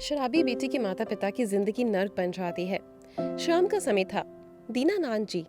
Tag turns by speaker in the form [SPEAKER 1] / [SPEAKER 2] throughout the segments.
[SPEAKER 1] शराबी बेटे के माता पिता की जिंदगी नर्क बन जाती है। शाम का समय था। दीनानाथ जी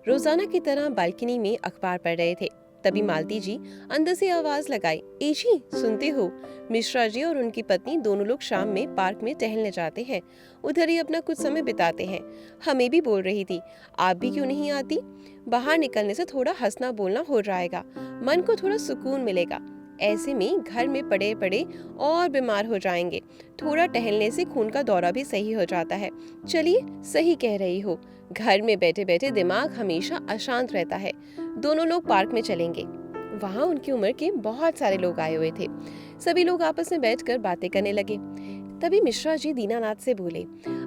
[SPEAKER 1] रोजाना की तरह बालकनी में अखबार पढ़ रहे थे। तभी मालती जी अंदर से आवाज लगाई, ए जी सुनते हो? मिश्रा जी और उनकी पत्नी दोनों लोग शाम में पार्क में टहलने जाते हैं, उधर ही अपना कुछ समय बिताते हैं। हमें भी बोल रही थी, आप भी क्यों नहीं आती? बाहर निकलने से थोड़ा हंसना बोलना हो जाएगा, मन को थोड़ा सुकून मिलेगा। ऐसे में घर में पड़े पड़े और बीमार हो जाएंगे। थोड़ा टहलने से खून का दौरा भी सही हो जाता है। चलिए, सही कह रही हो, घर में बैठे बैठे दिमाग हमेशा अशांत रहता है। दोनों लोग पार्क में चलेंगे। वहाँ उनकी उम्र के बहुत सारे लोग आए हुए थे। सभी लोग आपस में बैठकर बातें करने लगे। तभी मिश्रा जी दीनानाथ से बोले,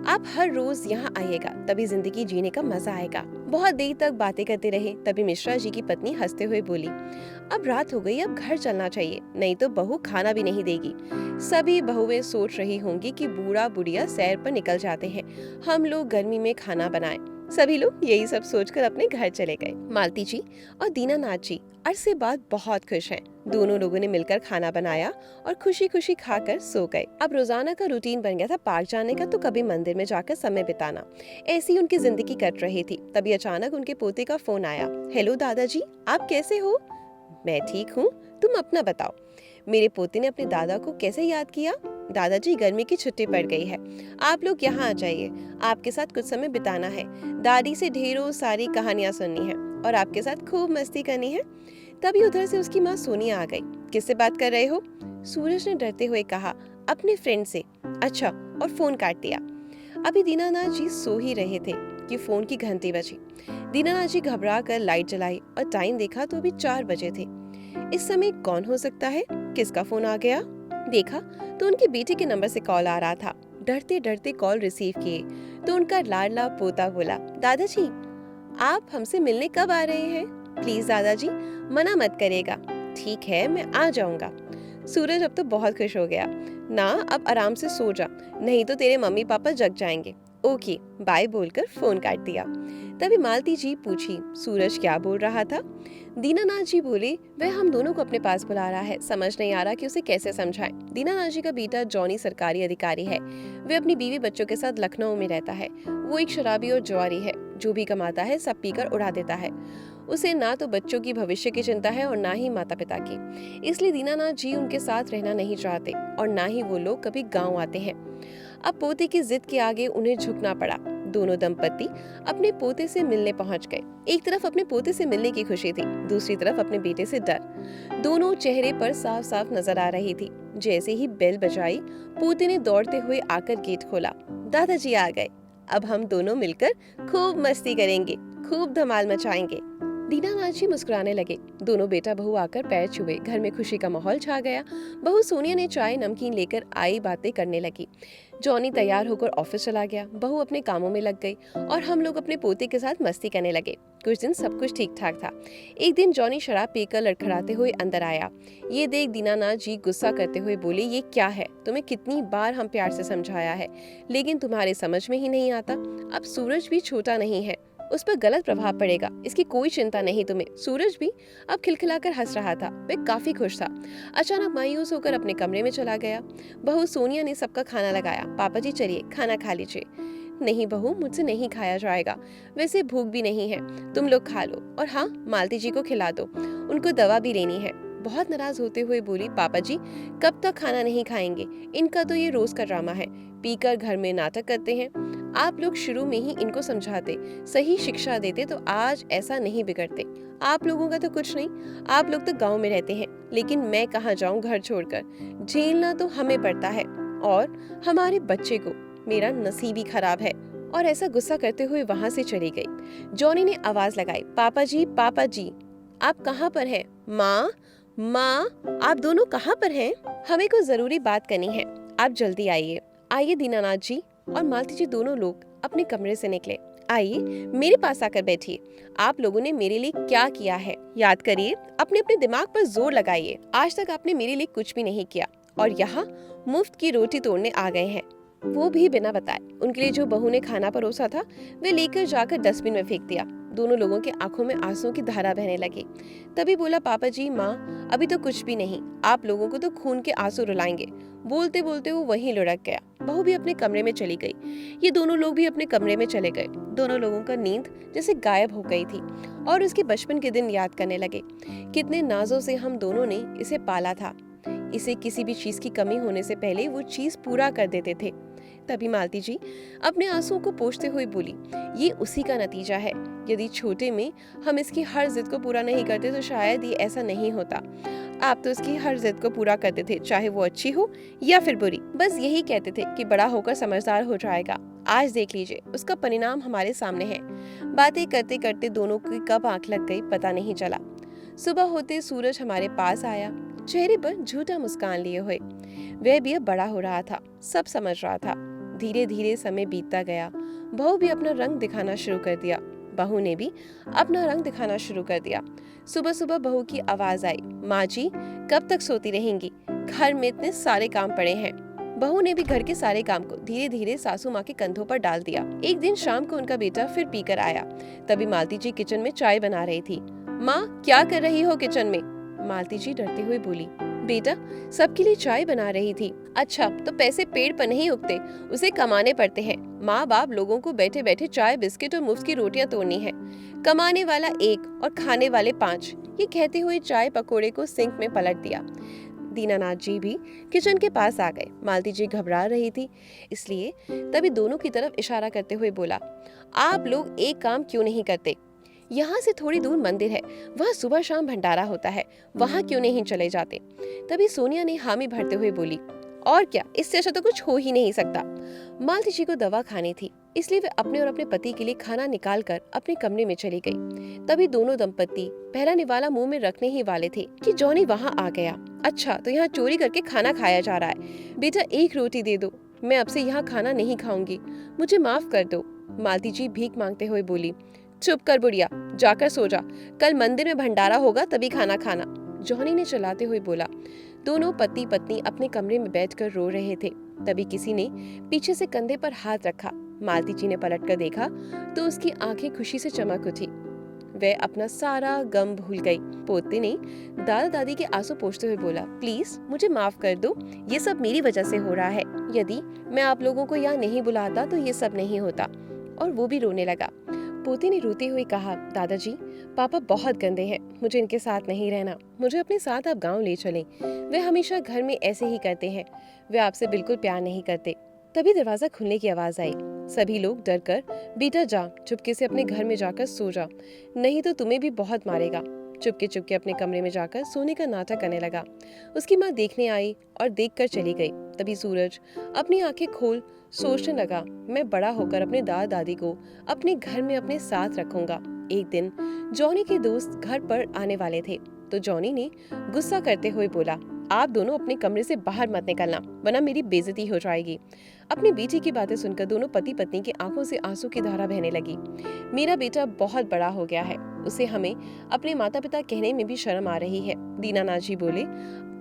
[SPEAKER 1] आप हर रोज यहाँ आइएगा, तभी जिंदगी जीने का मजा आएगा। बहुत देर तक बातें करते रहे। तभी मिश्रा जी की पत्नी हंसते हुए बोली, अब रात हो गई, अब घर चलना चाहिए, नहीं तो बहू खाना भी नहीं देगी। सभी बहुएं सोच रही होंगी कि बूढ़ा बुढ़िया सैर पर निकल जाते हैं, हम लोग गर्मी में खाना बनाएं। सभी लोग यही सब सोचकर अपने घर चले गए। मालती जी और दीनानाथ जी अरसे बाद बहुत खुश हैं। दोनों लोगों ने मिलकर खाना बनाया और खुशी खुशी खाकर सो गए। अब रोजाना का रूटीन बन गया था पार्क जाने का, तो कभी मंदिर में जाकर समय बिताना। ऐसी उनकी जिंदगी कट रही थी। तभी अचानक उनके पोते का फोन आया। हेलो दादाजी, आप कैसे हो? मैं ठीक हूँ, तुम अपना बताओ। मेरे पोते ने अपने दादा को कैसे याद किया? दादाजी, गर्मी की छुट्टी पड़ गई है, आप लोग यहाँ आ जाइए, आपके साथ कुछ समय बिताना है। दादी से ढेरों सारी कहानियाँ सुननी है और आपके साथ खूब मस्ती करनी है। तभी उधर से उसकी माँ सोनिया आ गई। किससे बात कर रहे हो? सूरज ने डरते हुए कहा, अपने फ्रेंड से। अच्छा, और फोन काट दिया। अभी दीनानाथ जी सो ही रहे थे कि फोन की घंटी बजी। दीनानाथ जी घबरा कर लाइट जलाई और टाइम देखा तो अभी 4 बजे थे। इस समय कौन हो सकता है? किसका फोन आ गया? देखा तो उनके बेटे के नंबर से कॉल आ रहा था। डरते डरते कॉल रिसीव किए तो उनका लाडला पोता बोला, दादाजी आप हमसे मिलने कब आ रहे हैं? प्लीज दादाजी, मना मत करेगा। ठीक है, मैं आ जाऊंगा। सूरज अब तो बहुत खुश हो गया। ना, अब आराम से सो जा, नहीं तो तेरे मम्मी पापा जग जाएंगे। ओके बाय बोलकर फोन काट दिया। तभी मालती जी पूछी, सूरज क्या बोल रहा था? दीनानाथ जी बोले, वह हम दोनों को अपने पास बुला रहा है, समझ नहीं आ रहा कि उसे कैसे समझाएं। दीनानाथ जी का बेटा जॉनी सरकारी अधिकारी है। वे अपनी बीवी बच्चों के साथ लखनऊ में रहता है। वो एक शराबी और जुआरी है, जो भी कमाता है सब पीकर उड़ा देता है। उसे ना तो बच्चों की भविष्य की चिंता है और ना ही माता पिता की। इसलिए दीनानाथ जी उनके साथ रहना नहीं चाहते और ना ही वो लोग कभी गाँव आते हैं। अब पोते की जिद के आगे उन्हें झुकना पड़ा। दोनों दंपति अपने पोते से मिलने पहुंच गए। एक तरफ अपने पोते से मिलने की खुशी थी, दूसरी तरफ अपने बेटे से डर। दोनों चेहरे पर साफ साफ नजर आ रही थी। जैसे ही बेल बजाई, पोते ने दौड़ते हुए आकर गेट खोला। दादाजी आ गए, अब हम दोनों मिलकर खूब मस्ती करेंगे, खूब धमाल मचाएंगे। दीनानाथ जी मुस्कुराने लगे। दोनों बेटा बहू आकर पैर छुए। घर में खुशी का माहौल छा गया। बहू सोनिया ने चाय नमकीन लेकर आई, बातें करने लगी। जॉनी तैयार होकर ऑफिस चला गया। बहू अपने कामों में लग गई और हम लोग अपने पोते के साथ मस्ती करने लगे। कुछ दिन सब कुछ ठीक ठाक था। एक दिन जॉनी शराब पीकर लड़खड़ाते हुए अंदर आया। ये देख दीनानाथ जी गुस्सा करते हुए बोले, ये क्या है? तुम्हें कितनी बार हम प्यार से समझाया है, लेकिन तुम्हारे समझ में ही नहीं आता। अब सूरज भी छोटा नहीं है, उस पर गलत प्रभाव पड़ेगा, इसकी कोई चिंता नहीं तुम्हें। सूरज भी अब खिलखिलाकर हंस रहा था। वह काफी खुश था। अचानक मायूस होकर अपने कमरे में चला गया। बहू सोनिया ने सबका खाना लगाया। पापा जी चलिए खाना खा लीजिए। नहीं बहू, मुझसे नहीं खाया जाएगा, वैसे भूख भी नहीं है, तुम लोग खा लो। और हाँ, मालती जी को खिला दो, उनको दवा भी लेनी है। बहुत नाराज होते हुए बोली, पापा जी कब तक खाना नहीं खाएंगे? इनका तो ये रोज का ड्रामा है, पीकर घर में नाटक करते हैं। आप लोग शुरू में ही इनको समझाते, सही शिक्षा देते तो आज ऐसा नहीं बिगड़ते। आप लोगों का तो कुछ नहीं, आप लोग तो गांव में रहते हैं, लेकिन मैं कहाँ जाऊं घर छोड़कर। झेलना तो हमें पड़ता है और हमारे बच्चे को। मेरा नसीब ही खराब है। और ऐसा गुस्सा करते हुए वहां से चली गई। जॉनी ने आवाज लगाई, पापा जी आप कहाँ पर हैं? माँ माँ, आप दोनों कहाँ पर हैं? हमें कुछ जरूरी बात करनी है, आप जल्दी आइए। आइए दीनानाथ जी और मालती जी दोनों लोग अपने कमरे से निकले। आइए मेरे पास आकर बैठिए। आप लोगों ने मेरे लिए क्या किया है याद करिए, अपने अपने दिमाग पर जोर लगाइए। आज तक आपने मेरे लिए कुछ भी नहीं किया और यहाँ मुफ्त की रोटी तोड़ने आ गए हैं, वो भी बिना बताए। उनके लिए जो बहू ने खाना परोसा था वे लेकर जाकर डस्टबिन में फेंक दिया। दोनों लोगों के आंखों में आंसुओं की धारा बहने लगी। तभी बोला, पापा जी माँ, अभी तो कुछ भी नहीं, आप लोगों को तो खून के आंसू रुलाएंगे। बोलते बोलते वो वहीं लुढ़क गया। बहू भी अपने कमरे में चली गई। ये दोनों लोग भी अपने कमरे में चले गए। दोनों लोगों का नींद जैसे गायब हो गई थी और उसके बचपन के दिन याद करने लगे। कितने नाजों से हम दोनों ने इसे पाला था। इसे किसी भी चीज की कमी होने से पहले वो चीज पूरा कर देते थे। तभी मालती जी अपने आंसुओं को पोंछते हुए बोली, ये उसी का नतीजा है। यदि छोटे में हम इसकी हर जिद को पूरा नहीं करते तो शायद ये ऐसा नहीं होता। आप तो इसकी हर जिद को पूरा करते थे, चाहे वो अच्छी हो या फिर बुरी। बस यही कहते थे कि बड़ा होकर समझदार हो जाएगा। आज देख लीजिए, उसका परिणाम हमारे सामने है। बातें करते करते दोनों की कब आंख लग गई पता नहीं चला। सुबह होते सूरज हमारे पास आया, चेहरे पर झूठा मुस्कान लिए हुए। वह भी अब बड़ा हो रहा था, सब समझ रहा था। धीरे धीरे समय बीतता गया। बहू भी अपना रंग दिखाना शुरू कर दिया। बहू ने भी अपना रंग दिखाना शुरू कर दिया। सुबह सुबह बहू की आवाज आई, माँ जी कब तक सोती रहेंगी? घर में इतने सारे काम पड़े हैं। बहू ने भी घर के सारे काम को धीरे धीरे सासू माँ के कंधों पर डाल दिया। एक दिन शाम को उनका बेटा फिर पीकर आया। तभी मालती जी किचन में चाय बना रही थी। माँ क्या कर रही हो किचन में? मालती जी डरते हुए बोली, बेटा सबके लिए चाय बना रही थी। अच्छा, तो पैसे पेड़ पर नहीं उगते, उसे कमाने पड़ते हैं। माँ बाप लोगों को बैठे बैठे चाय बिस्किट और मुफ्त की रोटियां तोड़नी है। कमाने वाला एक और खाने वाले 5। ये कहते हुए चाय पकोड़े को सिंक में पलट दिया। दीनानाथ जी भी किचन के पास आ गए। मालती जी घबरा रही थी, इसलिए तभी दोनों की तरफ इशारा करते हुए बोला, आप लोग एक काम क्यों नहीं करते? यहाँ से थोड़ी दूर मंदिर है, वहाँ सुबह शाम भंडारा होता है, वहाँ क्यों नहीं चले जाते? तभी सोनिया ने हामी भरते हुए बोली, और क्या, इससे अच्छा तो कुछ हो ही नहीं सकता। मालती जी को दवा खानी थी, इसलिए वे अपने और अपने पति के लिए खाना निकाल कर अपने कमरे में चली गई। तभी दोनों दंपत्ति पहला निवाला मुंह में रखने ही वाले थे कि जॉनी वहाँ आ गया। अच्छा, तो यहाँ चोरी करके खाना खाया जा रहा है। बेटा एक रोटी दे दो, मैं अब से यहाँ खाना नहीं खाऊंगी, मुझे माफ कर दो। मालती जी भीख मांगते हुए बोली, चुप कर बुढ़िया, जाकर सो जा, कल मंदिर में भंडारा होगा तभी खाना खाना। जॉनी ने चलाते हुए बोला। दोनों पति पत्नी अपने कमरे में बैठकर रो रहे थे। तभी किसी ने पीछे से कंधे पर हाथ रखा। मालती जी ने पलटकर देखा तो उसकी आंखें खुशी से चमक उठी। वह अपना सारा गम भूल गई। पोते ने दादा दादी के आंसू पोंछते हुए बोला, प्लीज मुझे माफ कर दो, ये सब मेरी वजह से हो रहा है। यदि मैं आप लोगों को यहाँ नहीं बुलाता तो ये सब नहीं होता। और वो भी रोने लगा। पोते ने रोते हुए कहा, दादाजी पापा बहुत गंदे हैं, मुझे इनके साथ नहीं रहना, मुझे अपने साथ आप गांव ले चलें। वे हमेशा घर में ऐसे ही करते हैं, वे आपसे बिल्कुल प्यार नहीं करते। तभी दरवाजा खुलने की आवाज आई। सभी लोग डर कर, बेटा जा, चुपके से अपने घर में जाकर सो जा, नहीं तो तुम्हें भी बहुत मारेगा। चुपके चुपके अपने कमरे में जाकर सोने का नाटक करने लगा। उसकी माँ देखने आई और देखकर चली गई। तभी सूरज अपनी आंखें खोल सोचने लगा, मैं बड़ा होकर अपने दादा दादी को अपने घर में अपने साथ रखूंगा। एक दिन जॉनी के दोस्त घर पर आने वाले थे, तो जॉनी ने गुस्सा करते हुए बोला, आप दोनों अपने कमरे से बाहर मत निकलना, वरना मेरी बेइज्जती हो जाएगी। अपनी बेटी की बातें सुनकर दोनों पति पत्नी की आंखों से आंसू की धारा बहने लगी। मेरा बेटा बहुत बड़ा हो गया है, उसे हमें अपने माता पिता कहने में भी शर्म आ रही है। दीनानाथ जी बोले,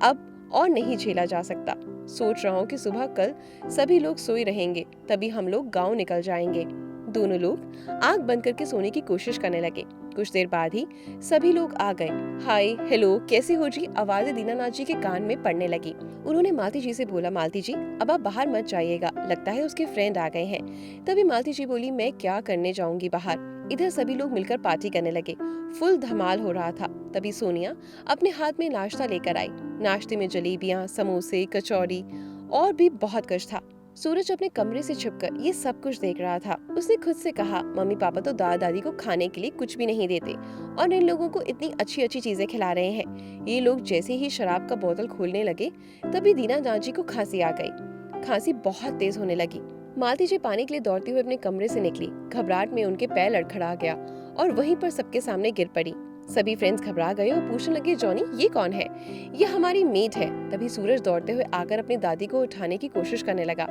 [SPEAKER 1] अब और नहीं झेला जा सकता। सोच रहा हूँ कि सुबह कल सभी लोग सोए रहेंगे, तभी हम लोग गाँव निकल जाएंगे। दोनों लोग आंख बंद करके सोने की कोशिश करने लगे। कुछ देर बाद ही सभी लोग आ गए। हाय हेलो कैसे हो जी, आवाजें दीनानाथ जी के कान में पड़ने लगी। उन्होंने मालती जी से बोला, मालती जी अब आप बाहर मत जाइएगा, लगता है उसके फ्रेंड आ गए हैं। तभी मालती जी बोली, मैं क्या करने जाऊंगी बाहर। इधर सभी लोग मिलकर पार्टी करने लगे। फुल धमाल हो रहा था। तभी सोनिया अपने हाथ में नाश्ता लेकर आई। नाश्ते में जलेबियां, समोसे, कचौरी और भी बहुत कुछ था। सूरज अपने कमरे से छिपकर ये सब कुछ देख रहा था। उसने खुद से कहा, मम्मी पापा तो दादा दादी को खाने के लिए कुछ भी नहीं देते और इन लोगों को इतनी अच्छी अच्छी चीजें खिला रहे हैं। ये लोग जैसे ही शराब का बोतल खोलने लगे तभी दीनानाथ जी को खांसी आ गई। खांसी बहुत तेज होने लगी। मालती जी पानी के लिए दौड़ती हुई अपने कमरे से निकली। घबराहट में उनके पैर लड़खड़ा गया और वहीं पर सबके सामने गिर पड़ी। सभी फ्रेंड्स घबरा गए और पूछने लगे, जॉनी ये कौन है? ये हमारी मेड है। तभी सूरज दौड़ते हुए आकर अपनी दादी को उठाने की कोशिश करने लगा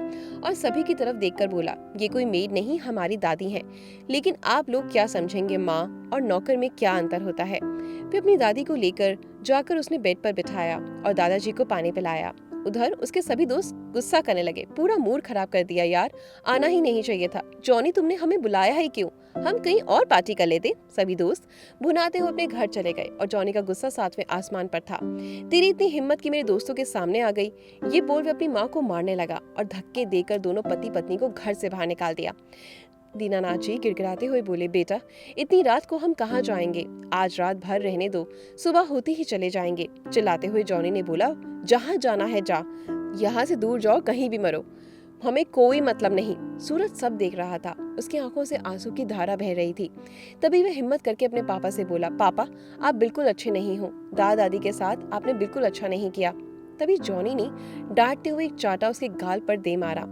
[SPEAKER 1] और सभी की तरफ देखकर बोला, ये कोई मेड नहीं, हमारी दादी है। लेकिन आप लोग क्या समझेंगे, माँ और नौकर में क्या अंतर होता है? फिर अपनी दादी को लेकर जाकर उसने बेड पर बिठाया और दादाजी को पानी पिलाया। उधर उसके सभी दोस्त गुस्सा करने लगे। पूरा मूड खराब कर दिया यार, आना ही नहीं चाहिए था। जॉनी तुमने हमें बुलाया ही क्यों? हम कहीं और पार्टी कर लेते। सभी दोस्त भुनाते हुए अपने घर चले गए और जॉनी का गुस्सा सातवें आसमान पर था। तेरी इतनी हिम्मत कि मेरे दोस्तों के सामने आ गई। ये बोल वे अपनी माँ को मारने लगा और धक्के देकर दोनों पति पत्नी को घर से बाहर निकाल दिया। दीनानाथ जी गिड़गिड़ाते हुए बोले, बेटा इतनी रात को हम कहाँ जाएंगे? आज रात भर रहने दो, सुबह होते ही चले जाएंगे। चिल्लाते हुए जॉनी ने बोला, जहाँ जाना है जा, यहाँ से दूर जाओ, कहीं भी मरो, हमें कोई मतलब नहीं। सूरज सब देख रहा था, उसकी आंखों से आंसू की धारा बह रही थी। तभी वह हिम्मत करके अपने पापा से बोला, पापा आप बिल्कुल अच्छे नहीं हो, दादा दादी के साथ आपने बिल्कुल अच्छा नहीं किया। तभी जॉनी ने डांटते हुए एक चाटा उसके गाल पर दे मारा।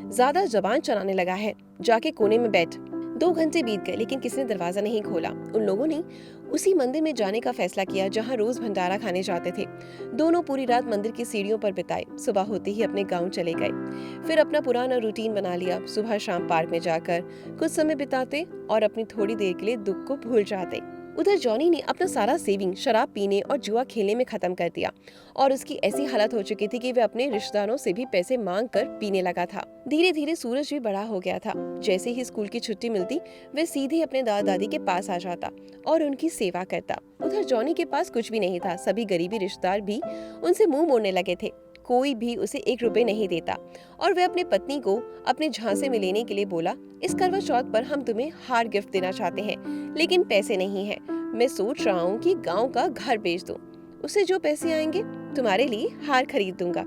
[SPEAKER 1] ज्यादा जबान चलाने लगा है, जाके कोने में बैठ। 2 घंटे बीत गए लेकिन किसी ने दरवाजा नहीं खोला। उन लोगों ने उसी मंदिर में जाने का फैसला किया जहां रोज भंडारा खाने जाते थे। दोनों पूरी रात मंदिर की सीढ़ियों पर बिताई। सुबह होते ही अपने गांव चले गए। फिर अपना पुराना रूटीन बना लिया। सुबह शाम पार्क में जाकर कुछ समय बिताते और अपनी थोड़ी देर के लिए दुख को भूल जाते। उधर जॉनी ने अपना सारा सेविंग शराब पीने और जुआ खेलने में खत्म कर दिया और उसकी ऐसी हालत हो चुकी थी कि वह अपने रिश्तेदारों से भी पैसे मांग कर पीने लगा था। धीरे धीरे सूरज भी बड़ा हो गया था। जैसे ही स्कूल की छुट्टी मिलती वह सीधे अपने दादा दादी के पास आ जाता और उनकी सेवा करता। उधर जॉनी के पास कुछ भी नहीं था। सभी गरीबी रिश्तेदार भी उनसे मुंह मोड़ने लगे थे। कोई भी उसे 1 रुपए नहीं देता और वह अपने पत्नी को अपने झांसे में लेने के लिए बोला, इस करवा चौथ पर हम तुम्हें हार गिफ्ट देना चाहते हैं लेकिन पैसे नहीं है। मैं सोच रहा हूँ कि गांव का घर बेच दूं, उससे जो पैसे आएंगे तुम्हारे लिए हार खरीद दूंगा।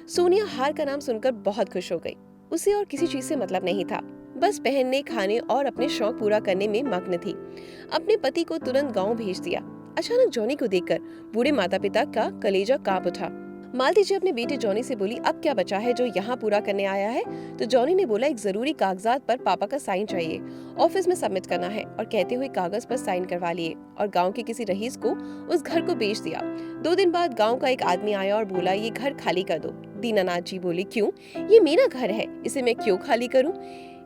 [SPEAKER 1] सोनिया हार का नाम सुनकर बहुत खुश हो गई। उसे और किसी चीज से मतलब नहीं था, बस पहनने खाने और अपने शौक पूरा करने में मग्न थी। अपने पति को तुरंत गाँव भेज दिया। अचानक जॉनी को देखकर बूढ़े माता पिता का कलेजा कांप उठा। मालती जी अपने बेटे जॉनी से बोली, अब क्या बचा है जो यहाँ पूरा करने आया है? तो जॉनी ने बोला, एक जरूरी कागजात पर पापा का साइन चाहिए, ऑफिस में सबमिट करना है। और कहते हुए कागज पर साइन करवा लिए और गांव के किसी रईस को उस घर को बेच दिया। 2 दिन बाद गांव का एक आदमी आया और बोला, ये घर खाली कर दो। दीनानाथ जी बोले, क्यों? ये मेरा घर है, इसे मैं क्यों खाली करूं?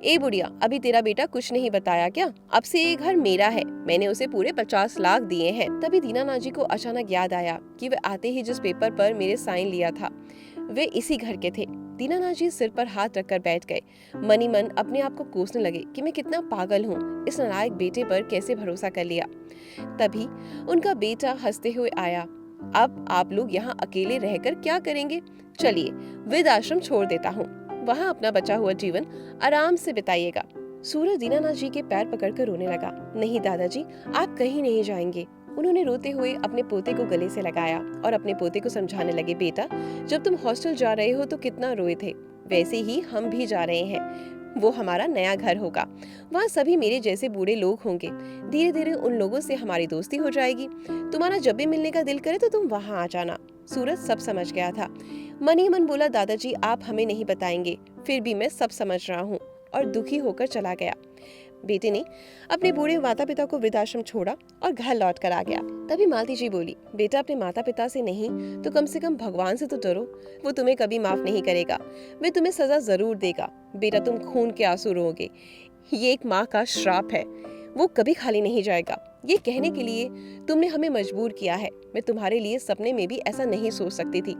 [SPEAKER 1] ए बुढ़िया, अभी तेरा बेटा कुछ नहीं बताया क्या? अब से ये घर मेरा है, मैंने उसे पूरे 50 लाख दिए हैं। तभी दीनानाथ जी को अचानक याद आया कि वे आते ही जिस पेपर पर मेरे साइन लिया था वे इसी घर के थे। दीनानाथ जी सिर पर हाथ रखकर बैठ गए। मनी मन अपने आप को कोसने लगे कि मैं कितना पागल हूँ, इस नालायक बेटे पर कैसे भरोसा कर लिया। तभी उनका बेटा हंसते हुए आया, अब आप लोग यहाँ अकेले रहकर क्या करेंगे? चलिए वृद्ध आश्रम छोड़ देता हूँ, वहाँ अपना बचा हुआ जीवन आराम से बिताइएगा। सूरज दीनानाथ जी के पैर पकड़कर रोने लगा। नहीं दादाजी, आप कहीं नहीं जाएंगे। उन्होंने रोते हुए अपने पोते को गले से लगाया और अपने पोते को समझाने लगे, बेटा जब तुम हॉस्टल जा रहे हो तो कितना रोए थे, वैसे ही हम भी जा रहे हैं। वो हमारा नया घर होगा, वहाँ सभी मेरे जैसे बूढ़े लोग होंगे। धीरे धीरे उन लोगों से हमारी दोस्ती हो जाएगी। तुम्हारा जब भी मिलने का दिल करे तो तुम वहाँ आ जाना। सूरज सब समझ गया था। मन ही मन बोला, दादाजी आप हमें नहीं बताएंगे, फिर भी मैं सब समझ रहा हूँ, और दुखी होकर चला गया। बेटे ने अपने बूढ़े माता पिता को वृद्धाश्रम छोड़ा और घर लौट कर आ गया। तभी मालती जी बोली, बेटा अपने माता पिता से नहीं तो कम से कम भगवान से तो डरो, वो तुम्हें कभी माफ नहीं करेगा, वे तुम्हें सजा जरूर देगा। बेटा तुम खून के आंसू रोओगे, ये एक माँ का श्राप है, वो कभी खाली नहीं जाएगा। ये कहने के लिए तुमने हमें मजबूर किया है। मैं तुम्हारे लिए सपने में भी ऐसा नहीं सोच सकती थी।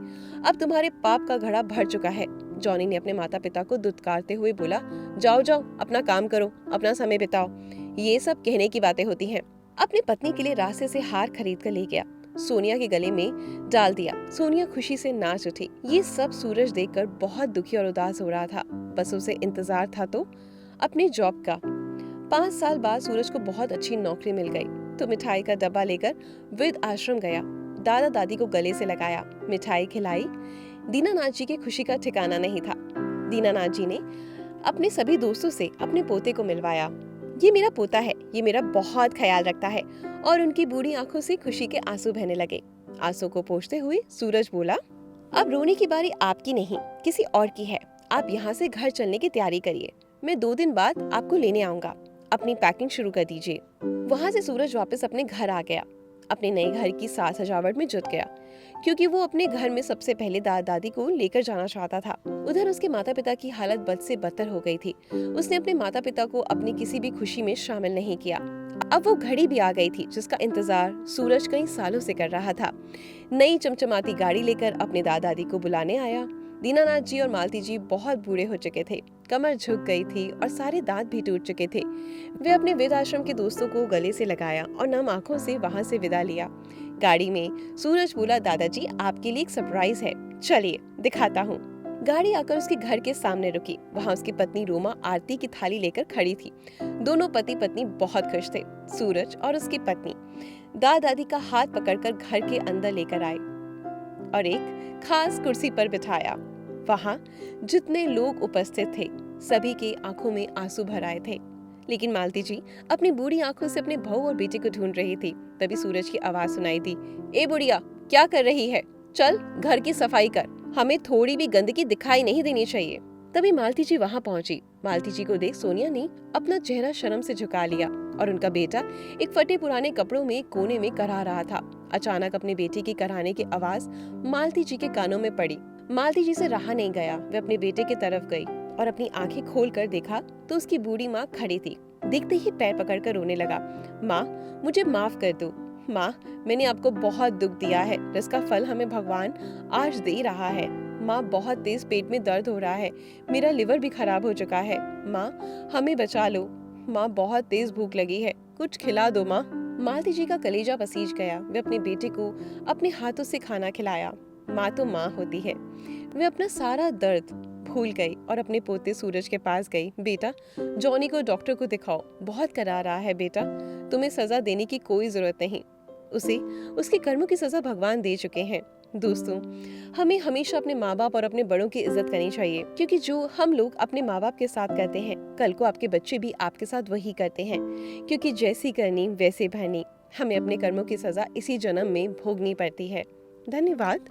[SPEAKER 1] अब तुम्हारे पाप का घड़ा भर चुका है। जॉनी ने अपने माता पिता को दुत्कारते हुए बोला, जाओ जाओ अपना काम करो, अपना समय बिताओ, ये सब कहने की बातें होती हैं। अपनी पत्नी के लिए रास्ते से हार खरीद कर ले गया, सोनिया के गले में डाल दिया। सोनिया खुशी से नाच उठी। ये सब सूरज देखकर बहुत दुखी और उदास हो रहा था। बस उसे इंतजार था तो अपने जॉब का। 5 साल बाद सूरज को बहुत अच्छी नौकरी मिल गई तो मिठाई का डब्बा लेकर वृद्ध आश्रम गया। दादा दादी को गले से लगाया, मिठाई खिलाई। दीनानाथ जी की खुशी का ठिकाना नहीं था। दीनानाथ जी ने अपने सभी दोस्तों से अपने पोते को मिलवाया। ये मेरा पोता है, ये मेरा बहुत ख्याल रखता है। और उनकी बूढ़ी आंखों से खुशी के आंसू बहने लगे। आंसू को पोंछते हुए सूरज बोला, अब रोने की बारी आपकी नहीं, किसी और की है। आप यहाँ से घर चलने की तैयारी करिए, मैं 2 दिन बाद आपको लेने आऊंगा। अपनी पैकिंग शुरू कर दीजिए। वहाँ से सूरज वापस अपने घर आ गया, अपने नए घर की साज सजावट में जुट गया। क्योंकि वो अपने घर में सबसे पहले दादा दादी को लेकर जाना चाहता था। उधर उसके माता पिता की हालत बद से बदतर हो गई थी। उसने अपने माता पिता को अपनी किसी भी खुशी में शामिल नहीं किया। अब वो घड़ी भी आ गई थी जिसका इंतजार सूरज कई सालों से कर रहा था। नई चमचमाती गाड़ी लेकर अपने दादा दादी को बुलाने आया। दीनानाथ जी और मालती जी बहुत बूढ़े हो चुके थे, कमर झुक गई थी और सारे दांत भी टूट चुके थे। वे अपने वेद आश्रम के दोस्तों को गले से लगाया और नम आंखों से वहां से विदा लिया। गाड़ी में सूरज बोला, दादाजी आपके लिए एक सरप्राइज है, चलिए दिखाता हूँ। गाड़ी आकर उसके घर के सामने रुकी। वहाँ उसकी पत्नी रोमा आरती की थाली लेकर खड़ी थी। दोनों पति पत्नी बहुत खुश थे। सूरज और उसकी पत्नी दादा दादी का हाथ पकड़कर घर के अंदर लेकर आए और एक खास कुर्सी पर बिठाया। वहाँ जितने लोग उपस्थित थे सभी के आंखों में आंसू भर आए थे, लेकिन मालती जी अपनी बूढ़ी आंखों से अपने बहू और बेटे को ढूंढ रही थी। तभी सूरज की आवाज सुनाई दी, ए बुढ़िया, क्या कर रही है? चल घर की सफाई कर, हमें थोड़ी भी गंदगी दिखाई नहीं देनी चाहिए। तभी मालती जी वहाँ पहुंची। मालती जी को देख सोनिया ने अपना चेहरा शर्म से झुका लिया और उनका बेटा एक फटे पुराने कपड़ों में कोने में करा रहा था। अचानक अपने बेटे की कराने की आवाज मालती जी के कानों में पड़ी। मालती जी से रहा नहीं गया। वे अपने बेटे की तरफ गई और अपनी आंखें खोल कर देखा तो उसकी बूढ़ी माँ खड़ी थी। देखते ही पैर पकड़कर रोने लगा। माँ, मुझे माफ कर दो। माँ, मैंने आपको बहुत दुख दिया है, जिसका फल हमें भगवान आज दे रहा है। माँ, बहुत तेज पेट में दर्द हो रहा है, मेरा लिवर भी खराब हो चुका है। माँ, हमें बचा लो। माँ, बहुत तेज भूख लगी है, कुछ खिला दो माँ। मालती जी का कलेजा पसीज गया। वे अपने बेटे को अपने हाथों से खाना खिलाया। माँ तो माँ होती है। वे अपना सारा दर्द भूल गई और अपने पोते सूरज के पास गई। बेटा, जॉनी को डॉक्टर को दिखाओ, बहुत करा रहा है बेटा, तुम्हें सजा देने की कोई जरूरत नहीं, उसे उसके कर्मों की सजा भगवान दे चुके हैं। दोस्तों, हमें हमेशा अपने माँ बाप और अपने बड़ों की इज्जत करनी चाहिए, क्योंकि जो हम लोग अपने माँ बाप के साथ करते हैं, कल को आपके बच्चे भी आपके साथ वही करते हैं। क्योंकि जैसी करनी वैसे भरनी, हमें अपने कर्मों की सजा इसी जन्म में भोगनी पड़ती है। धन्यवाद।